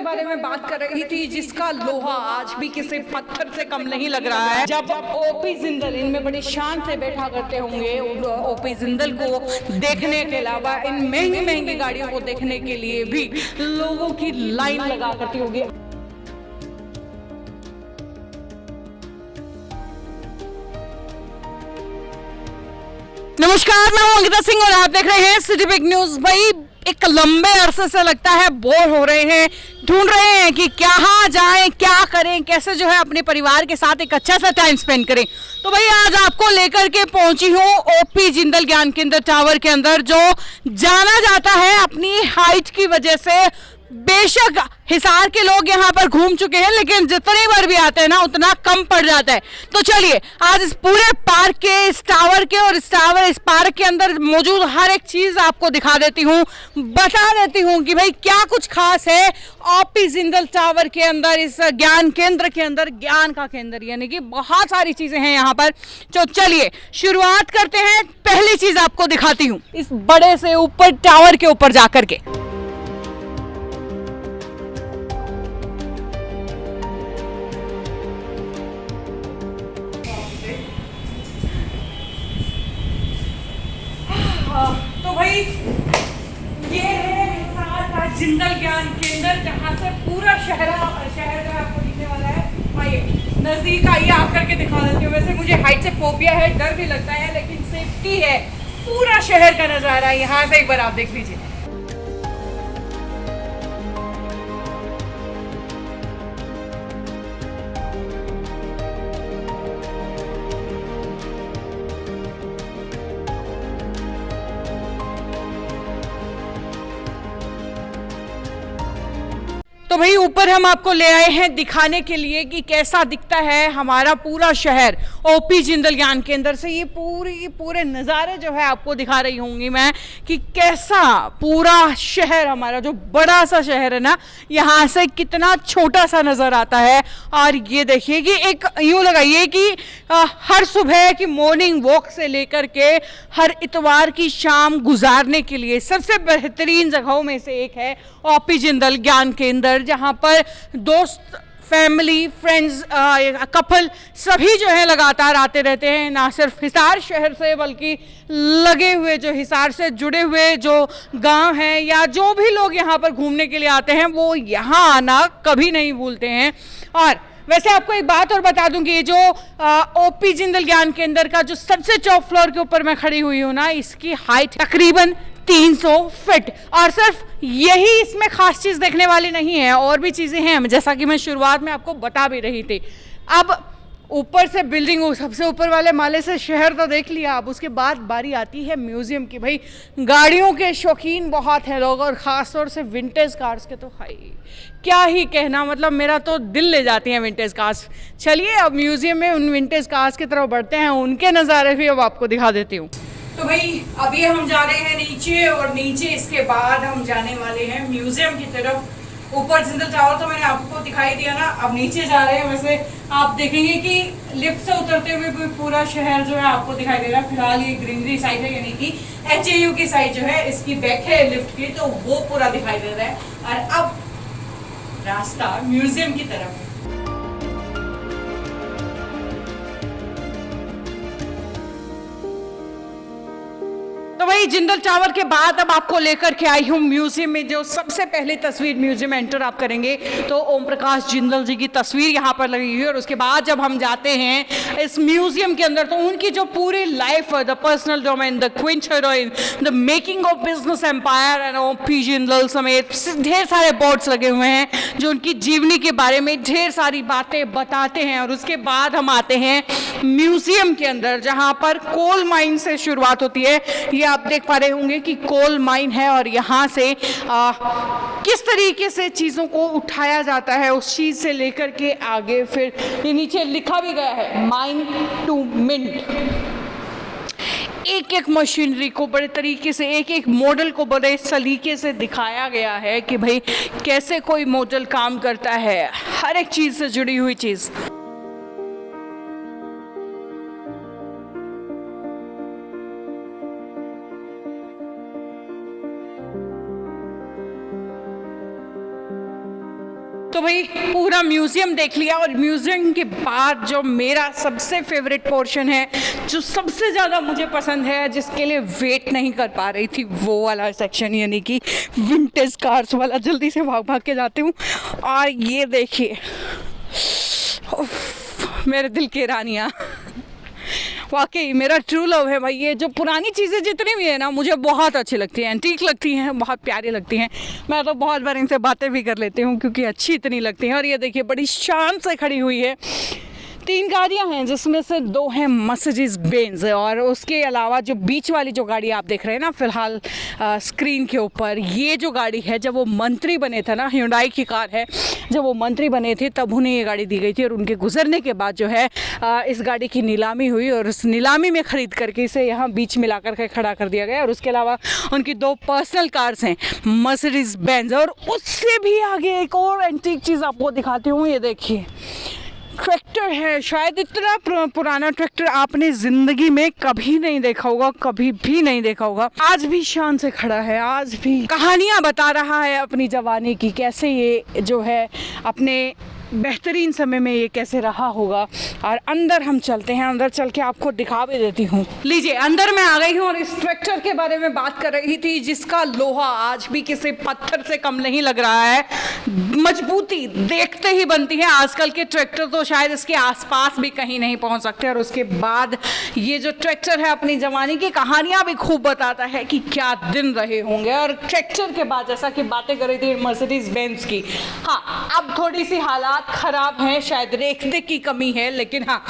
बारे में बात कर रही थी, जिसका लोहा आज भी किसी पत्थर से कम नहीं लग रहा है। जब ओपी जिंदल इनमें बड़ी शान से बैठा करते होंगे, ओपी जिंदल को देखने के अलावा इन महंगी महंगी गाड़ियों को देखने के लिए भी लोगों की लाइन लगा करती होगी। नमस्कार, मैं हूं अंकिता सिंह और आप देख रहे हैं सिटी बिग न्यूज। भाई, एक लंबे अरसे से लगता है बोर हो रहे हैं, ढूंढ रहे हैं कि कहाँ जाएं, क्या करें, कैसे जो है अपने परिवार के साथ एक अच्छा सा टाइम स्पेंड करें। तो भाई आज आपको लेकर के पहुंची हूँ ओपी जिंदल ज्ञान केंद्र टावर के अंदर, जो जाना जाता है अपनी हाइट की वजह से। बेशक हिसार के लोग यहाँ पर घूम चुके हैं, लेकिन जितनी बार भी आते हैं ना उतना कम पड़ जाता है। तो चलिए आज इस पूरे पार्क के, इस टावर के और इस पार्क के अंदर मौजूद हर एक चीज आपको दिखा देती हूँ, बता देती हूँ कि भाई क्या कुछ खास है ओपी जिंदल टावर के अंदर, इस ज्ञान केंद्र के अंदर। ज्ञान का केंद्र यानी कि बहुत सारी चीजें हैं यहाँ पर। तो चलिए शुरुआत करते हैं। पहली चीज आपको दिखाती हूँ इस बड़े से ऊपर टावर के ऊपर जाकर के। तो भाई ये है हिसार का जिंदल ज्ञान केंद्र, जहाँ से पूरा शहर जो है आपको दिखने वाला है। आइए नजदीक आइए, आप करके दिखा देती हूँ। वैसे मुझे हाइट से फोबिया है, डर भी लगता है, लेकिन सेफ्टी है। पूरा शहर का नजारा यहाँ से एक बार आप देख लीजिए। तो भाई ऊपर हम आपको ले आए हैं दिखाने के लिए कि कैसा दिखता है हमारा पूरा शहर ओपी जिंदल ज्ञान केंद्र से। ये पूरे नज़ारे जो है आपको दिखा रही होंगी मैं कि कैसा पूरा शहर, हमारा जो बड़ा सा शहर है ना, यहाँ से कितना छोटा सा नज़र आता है। और ये देखिए कि एक यूँ लगाइए कि हर सुबह की मॉर्निंग वॉक से लेकर के हर इतवार की शाम गुजारने के लिए सबसे बेहतरीन जगहों में से एक है ओपी जिंदल ज्ञान केंद्र, जहाँ पर दोस्त, फैमिली, फ्रेंड्स, कपल सभी जो है लगातार आते रहते हैं। ना सिर्फ हिसार शहर से बल्कि लगे हुए जो हिसार से जुड़े हुए जो गांव हैं या जो भी लोग यहाँ पर घूमने के लिए आते हैं, वो यहाँ आना कभी नहीं भूलते हैं। और वैसे आपको एक बात और बता दूं कि ये जो ओपी जिंदल ज्ञान केंद्र का जो सबसे टॉप फ्लोर के ऊपर मैं खड़ी हुई हूँ ना, इसकी हाइट तकरीबन 300 फीट। और सिर्फ यही इसमें खास चीज़ देखने वाली नहीं है, और भी चीज़ें हैं, जैसा कि मैं शुरुआत में आपको बता भी रही थी। अब ऊपर से बिल्डिंग, सबसे ऊपर वाले माले से शहर तो देख लिया, अब उसके बाद बारी आती है म्यूज़ियम की। भाई गाड़ियों के शौकीन बहुत हैं लोग, और ख़ास तौर से विंटेज कार्स के तो हाई क्या ही कहना, मतलब मेरा तो दिल ले जाती हैं विंटेज कार्स। चलिए अब म्यूज़ियम में उन विंटेज कार्स की तरफ बढ़ते हैं, उनके नज़ारे भी अब आपको दिखा देती हूँ। तो भाई अभी हम जा रहे हैं नीचे, और नीचे इसके बाद हम जाने वाले हैं म्यूजियम की तरफ। ऊपर जिंदल टावर तो मैंने आपको दिखाई दिया ना, अब नीचे जा रहे हैं। वैसे आप देखेंगे कि लिफ्ट से उतरते हुए भी पूरा शहर जो है आपको दिखाई दे रहा है। फिलहाल ये ग्रीनरी साइड है, यानी कि HAU की साइड जो है, इसकी बैक है लिफ्ट की, तो वो पूरा दिखाई दे रहा है। और अब रास्ता म्यूजियम की तरफ। तो वही जिंदल टावर के बाद अब आपको लेकर के आई हूँ म्यूजियम में। जो सबसे पहले तस्वीर म्यूजियम एंटर आप करेंगे तो ओम प्रकाश जिंदल जी की तस्वीर यहाँ पर लगी हुई है। और उसके बाद जब हम जाते हैं इस म्यूजियम के अंदर, तो उनकी जो पूरी life, the personal domain, the queen heroine, the making of business empire and OP Jindal समेत ढेर सारे बोर्ड्स लगे हुए हैं जो उनकी जीवनी के बारे में ढेर सारी बातें बताते हैं। और उसके बाद हम आते हैं म्यूजियम के अंदर, जहाँ पर कोल माइन से शुरुआत होती है। ये आप देख पा रहे होंगे कि कोल माइन है, और यहाँ से किस तरीके से चीज़ों को उठाया जाता है, उस चीज़ से लेकर के आगे फिर ये नीचे लिखा भी गया है माइन टू मिंट। एक एक मशीनरी को बड़े तरीके से, एक एक मॉडल को बड़े सलीके से दिखाया गया है कि भाई कैसे कोई मॉडल काम करता है, हर एक चीज़ से जुड़ी हुई चीज़। तो भाई पूरा म्यूजियम देख लिया और म्यूजियम के बाद जो मेरा सबसे फेवरेट पोर्शन है, जो सबसे ज़्यादा मुझे पसंद है, जिसके लिए वेट नहीं कर पा रही थी, वो वाला सेक्शन, यानी कि विंटेज कार्स वाला। जल्दी से भाग भाग के जाती हूँ। और ये देखिए मेरे दिल की रानियाँ, वाकई मेरा ट्रू लव है भाई। ये जो पुरानी चीज़ें जितनी भी है ना, मुझे बहुत अच्छी लगती हैं, एंटीक लगती हैं, बहुत प्यारी लगती हैं। मैं तो बहुत बार इनसे बातें भी कर लेती हूँ क्योंकि अच्छी इतनी लगती हैं। और ये देखिए बड़ी शान से खड़ी हुई है। 3 गाड़ियाँ हैं जिसमें से 2 हैं मर्सिडीज बेंज, और उसके अलावा जो बीच वाली जो गाड़ी आप देख रहे हैं ना फिलहाल स्क्रीन के ऊपर, ये जो गाड़ी है, जब वो मंत्री बने थे ना, Hyundai की कार है, जब वो मंत्री बने थे तब उन्हें ये गाड़ी दी गई थी। और उनके गुजरने के बाद जो है इस गाड़ी की नीलामी हुई और उस नीलामी में ख़रीद करके इसे यहाँ बीच में ला कर खड़ा कर दिया गया। और उसके अलावा उनकी 2 पर्सनल कार्स हैं मर्सिडीज बेंज। और उससे भी आगे एक और एंटीक चीज़ आपको दिखाती हूँ। ये देखिए ट्रैक्टर है, शायद इतना पुराना ट्रैक्टर आपने ज़िंदगी में कभी नहीं देखा होगा, कभी भी नहीं देखा होगा। आज भी शान से खड़ा है, आज भी कहानियाँ बता रहा है अपनी जवानी की, कैसे ये जो है अपने बेहतरीन समय में ये कैसे रहा होगा। और अंदर हम चलते हैं, अंदर चल के आपको दिखा भी देती हूँ। लीजिए अंदर मैं आ गई हूँ और इस ट्रैक्टर के बारे में बात कर रही थी, जिसका लोहा आज भी किसी पत्थर से कम नहीं लग रहा है। मजबूती देखते ही बनती है। आजकल के ट्रैक्टर तो शायद इसके आसपास भी कहीं नहीं पहुँच सकते। और उसके बाद ये जो ट्रैक्टर है अपनी जवानी की कहानियाँ भी खूब बताता है कि क्या दिन रहे होंगे। और ट्रैक्टर के बाद जैसा कि बातें कर रही थी मर्सिडीज बेंज की, हाँ अब थोड़ी सी हालात खराब हैं, शायद रेखते की कमी है, लेकिन हाँ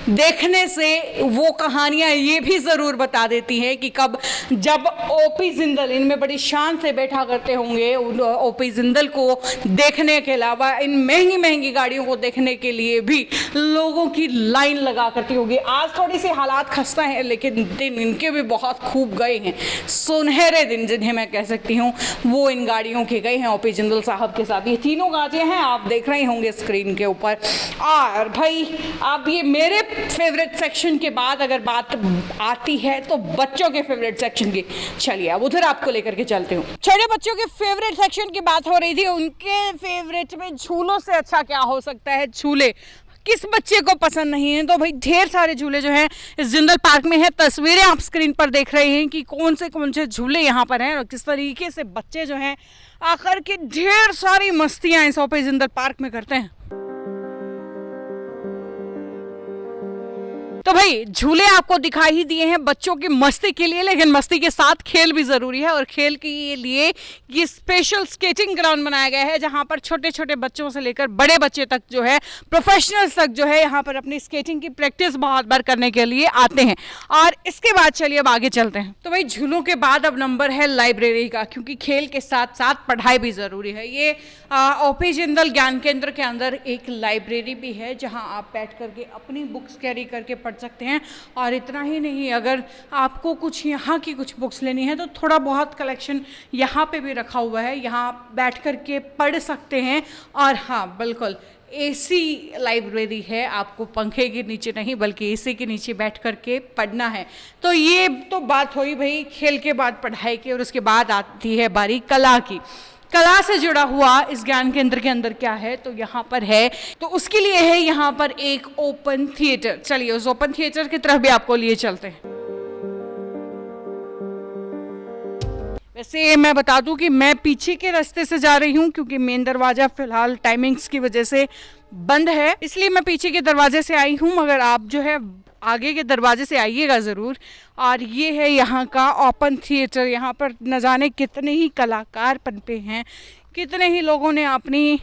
देखने से वो कहानियाँ ये भी ज़रूर बता देती हैं कि कब जब ओपी जिंदल इनमें बड़ी शान से बैठा करते होंगे, ओपी जिंदल को देखने के अलावा इन महंगी महंगी गाड़ियों को देखने के लिए भी लोगों की लाइन लगा करती होगी। आज थोड़ी सी हालात खस्ता हैं, लेकिन दिन इनके भी बहुत खूब गए हैं, सुनहरे दिन जिन्हें मैं कह सकती हूँ, वो इन गाड़ियों के गए हैं ओपी जिंदल साहब के साथ। ये तीनों गाड़ियाँ हैं, आप देख रहे होंगे स्क्रीन के ऊपर। और भाई आप ये मेरे फेवरेट सेक्शन के बाद अगर बात आती है तो बच्चों के फेवरेट सेक्शन की, चलिए अब उधर आपको लेकर के चलते हूँ। छोटे बच्चों के फेवरेट सेक्शन की बात हो रही थी, उनके फेवरेट में झूलों से अच्छा क्या हो सकता है। झूले किस बच्चे को पसंद नहीं है। तो भाई ढेर सारे झूले जो हैं इस जिंदल पार्क में है। तस्वीरें आप स्क्रीन पर देख रहे हैं कि कौन से झूले यहाँ पर हैं और किस तरीके से बच्चे जो हैं आकर के ढेर सारी मस्तियाँ इस ओपी जिंदल पार्क में करते हैं। तो भाई झूले आपको दिखाई ही दिए हैं बच्चों की मस्ती के लिए, लेकिन मस्ती के साथ खेल भी ज़रूरी है। और खेल के लिए ये स्पेशल स्केटिंग ग्राउंड बनाया गया है, जहां पर छोटे छोटे बच्चों से लेकर बड़े बच्चे तक जो है, प्रोफेशनल्स तक जो है, यहाँ पर अपनी स्केटिंग की प्रैक्टिस बहुत बार करने के लिए आते हैं। और इसके बाद चलिए अब आगे चलते हैं। तो भाई झूलों के बाद अब नंबर है लाइब्रेरी का, क्योंकि खेल के साथ साथ पढ़ाई भी ज़रूरी है। ये ओपी जिंदल ज्ञान केंद्र के अंदर एक लाइब्रेरी भी है, जहाँ आप बैठ करके अपनी बुक्स कैरी करके पढ़ सकते हैं। और इतना ही नहीं, अगर आपको कुछ यहाँ की कुछ बुक्स लेनी है तो थोड़ा बहुत कलेक्शन यहाँ पे भी रखा हुआ है, यहाँ बैठ कर के पढ़ सकते हैं। और हाँ बिल्कुल एसी लाइब्रेरी है, आपको पंखे के नीचे नहीं बल्कि एसी के नीचे बैठ कर के पढ़ना है। तो ये तो बात हुई भाई खेल के बाद पढ़ाई की। और उसके बाद आती है बारी कला की। कला से जुड़ा हुआ इस ज्ञान केंद्र के अंदर क्या है, तो यहाँ पर है, तो उसके लिए है यहाँ पर एक ओपन थिएटर। चलिए उस ओपन थिएटर की तरफ भी आपको लिए चलते हैं। वैसे मैं बता दूं कि मैं पीछे के रास्ते से जा रही हूँ, क्योंकि मेन दरवाज़ा फिलहाल टाइमिंग्स की वजह से बंद है, इसलिए मैं पीछे के दरवाजे से आई हूँ। मगर आप जो है आगे के दरवाजे से आइएगा ज़रूर। और ये है यहाँ का ओपन थिएटर। यहाँ पर न जाने कितने ही कलाकार पनपे हैं, कितने ही लोगों ने अपनी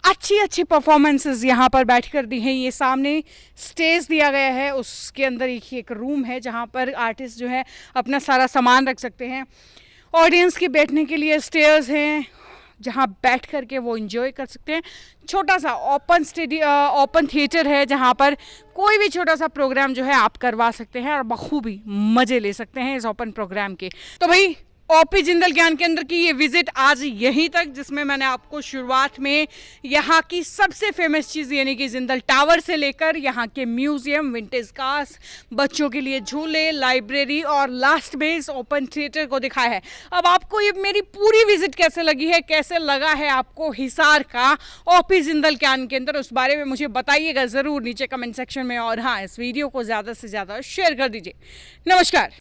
अच्छी अच्छी परफॉर्मेंसेस यहाँ पर बैठ कर दी हैं। ये सामने स्टेज दिया गया है, उसके अंदर एक रूम है जहाँ पर आर्टिस्ट जो है अपना सारा सामान रख सकते हैं। ऑडियंस के बैठने के लिए स्टेयर्स हैं, जहाँ बैठ कर के वो एंजॉय कर सकते हैं। छोटा सा ओपन थिएटर है, जहाँ पर कोई भी छोटा सा प्रोग्राम जो है आप करवा सकते हैं और बखूबी मज़े ले सकते हैं इस ओपन प्रोग्राम के। तो भाई ओपी जिंदल ज्ञान केंद्र की ये विजिट आज यहीं तक, जिसमें मैंने आपको शुरुआत में यहाँ की सबसे फेमस चीज़ यानी कि जिंदल टावर से लेकर यहाँ के म्यूजियम, विंटेज कार्स, बच्चों के लिए झूले, लाइब्रेरी और लास्ट में इस ओपन थिएटर को दिखाया है। अब आपको ये मेरी पूरी विजिट कैसे लगी है, कैसे लगा है आपको हिसार का ओपी जिंदल ज्ञान केंद्र, उस बारे में मुझे बताइएगा ज़रूर नीचे कमेंट सेक्शन में। और हाँ, इस वीडियो को ज़्यादा से ज़्यादा शेयर कर दीजिए। नमस्कार।